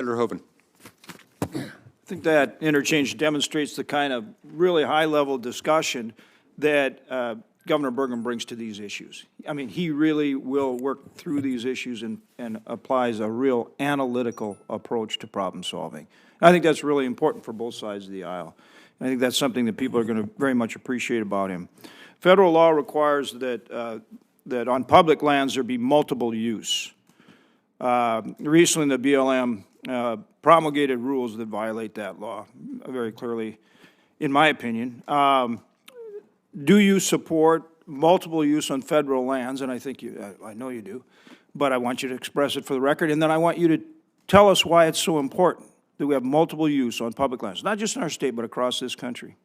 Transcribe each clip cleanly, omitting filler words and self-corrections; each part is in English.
Senator Hoeven. I think that interchange demonstrates the kind of really high-level discussion that Governor Burgum brings to these issues. I mean, he really will work through these issues and applies a real analytical approach to problem solving. I think that's really important for both sides of the aisle. I think that's something that people are going to very much appreciate about him. Federal law requires that, that on public lands there be multiple use. Recently, the BLM promulgated rules that violate that law very clearly, in my opinion. Do you support multiple use on federal lands? And I think I know you do, but I want you to express it for the record. And then I want you to tell us why it's so important that we have multiple use on public lands, not just in our state, but across this country.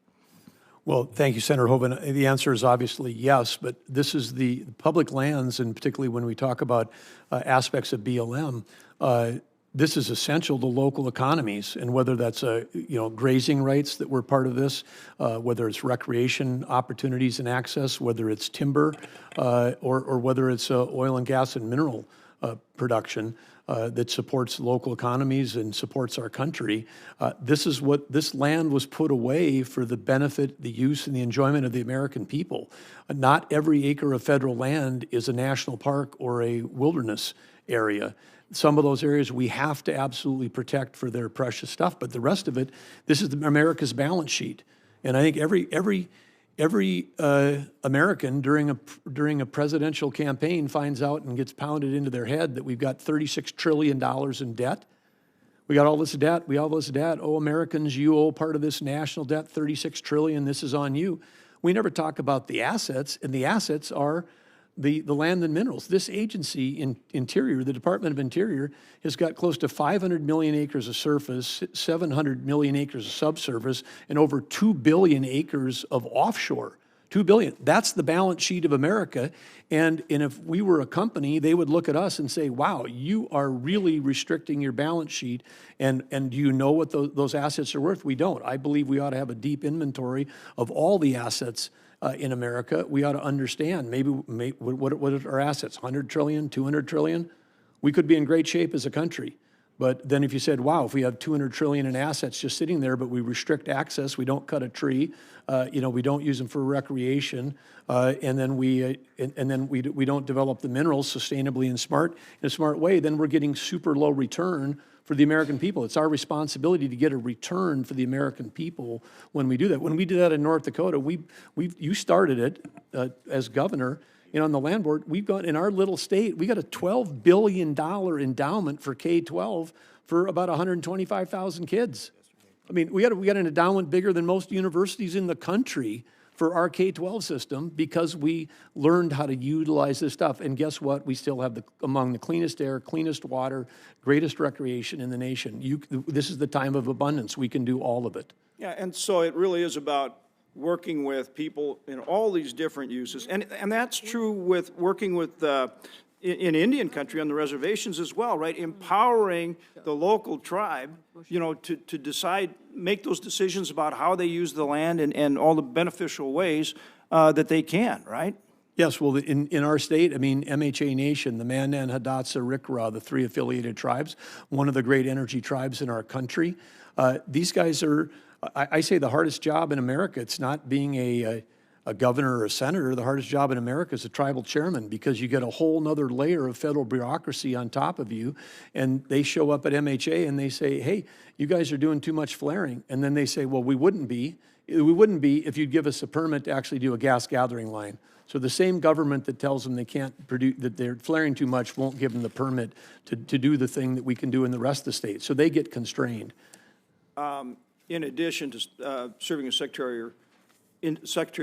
Well, thank you, Senator Hoeven. The answer is obviously yes, but this is the public lands, and particularly when we talk about aspects of BLM, this is essential to local economies, and whether that's grazing rights that were part of this, whether it's recreation opportunities and access, whether it's timber, or whether it's oil and gas and mineral production that supports local economies and supports our country. This land was put away for the benefit, the use, and the enjoyment of the American people. Not every acre of federal land is a national park or a wilderness area. Some of those areas we have to absolutely protect for their precious stuff, but the rest of it, this is America's balance sheet. And I think every American during a presidential campaign finds out and gets pounded into their head that we've got $36 trillion in debt. We got all this debt. We all this debt. Oh, Americans, you owe part of this national debt, $36 trillion. This is on you. We never talk about the assets, and the assets are the land and minerals. This agency in Interior, the Department of Interior, has got close to 500 million acres of surface, 700 million acres of subsurface, and over 2 billion acres of offshore. 2 billion. That's the balance sheet of America. And if we were a company, they would look at us and say, wow, you are really restricting your balance sheet. And do you know what those assets are worth? We don't. I believe we ought to have a deep inventory of all the assets in America. We ought to understand what are our assets, 100 trillion, 200 trillion? We could be in great shape as a country. But then if you said, wow, if we have 200 trillion in assets just sitting there, but we restrict access, we don't cut a tree, we don't use them for recreation, and then we don't develop the minerals sustainably in a smart way, then we're getting super low return for the American people. It's our responsibility to get a return for the American people when we do that. When we did that in North Dakota, you started it as governor. On the land board, we've got, in our little state, we got a $12 billion endowment for K-12 for about 125,000 kids. I mean, we got an endowment bigger than most universities in the country for our K-12 system because we learned how to utilize this stuff. And guess what? We still have among the cleanest air, cleanest water, greatest recreation in the nation. This is the time of abundance. We can do all of it. Yeah, and so it really is about working with people in all these different uses. And that's true with working with, in Indian country on the reservations as well, right? Empowering the local tribe, to decide, make those decisions about how they use the land and all the beneficial ways that they can, right? Yes, well, in our state, I mean, MHA Nation, the Mandan, Hidatsa, Rikra, the 3 affiliated tribes, one of the great energy tribes in our country. These guys are, I say, the hardest job in America. It's not being a governor or a senator. The hardest job in America is a tribal chairman, because you get a whole nother layer of federal bureaucracy on top of you. And they show up at MHA and they say, hey, you guys are doing too much flaring. And then they say, well, we wouldn't be if you'd give us a permit to actually do a gas gathering line. So the same government that tells them they can't produce, that they're flaring too much, won't give them the permit to do the thing that we can do in the rest of the state. So they get constrained. In addition to serving as Secretary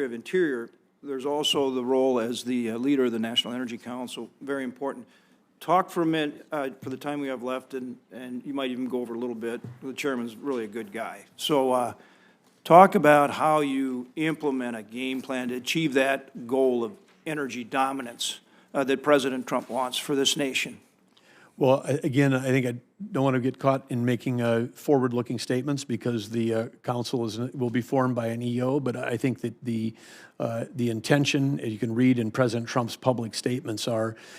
of Interior, there's also the role as the leader of the National Energy Council, very important. Talk for a minute, for the time we have left, and you might even go over a little bit. The chairman's really a good guy. So talk about how you implement a game plan to achieve that goal of energy dominance that President Trump wants for this nation. Well, again, I think don't want to get caught in making forward-looking statements because the council will be formed by an EO, but I think that the intention, as you can read in President Trump's public statements,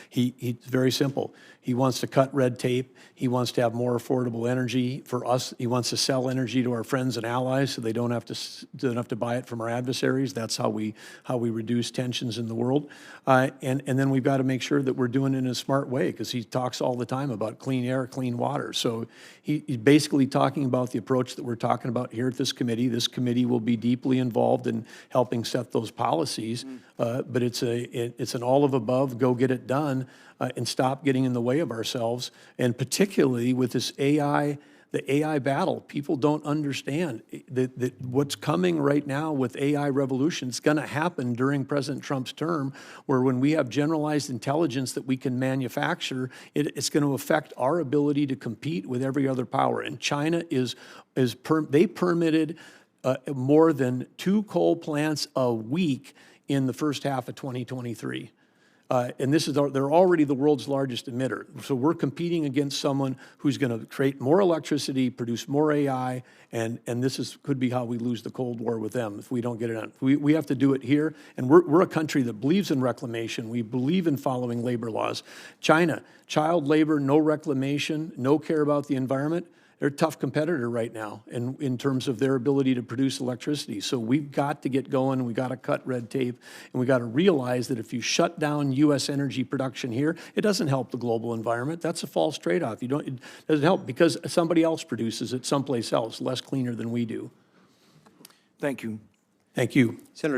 he's very simple. He wants to cut red tape. He wants to have more affordable energy for us. He wants to sell energy to our friends and allies so they don't have to buy it from our adversaries. That's how we reduce tensions in the world. And then we've got to make sure that we're doing it in a smart way, because he talks all the time about clean air, clean water. So he's basically talking about the approach that we're talking about here at this committee. This committee will be deeply involved in helping set those policies, but it's an all of above, go get it done, and stop getting in the way of ourselves. And particularly with this AI, the AI battle, people don't understand that what's coming right now with AI revolution, it's going to happen during President Trump's term, where when we have generalized intelligence that we can manufacture, it's going to affect our ability to compete with every other power. And China they permitted more than 2 coal plants a week in the first half of 2023. And they're already the world's largest emitter. So we're competing against someone who's going to create more electricity, produce more AI, and could be how we lose the Cold War with them if we don't get it on. We have to do it here, and we're a country that believes in reclamation. We believe in following labor laws. China, child labor, no reclamation, no care about the environment. They're a tough competitor right now in terms of their ability to produce electricity. So we've got to get going, we've got to cut red tape, and we've got to realize that if you shut down U.S. energy production here, it doesn't help the global environment. That's a false trade-off. It doesn't help because somebody else produces it someplace else, less cleaner than we do. Thank you. Thank you. Senator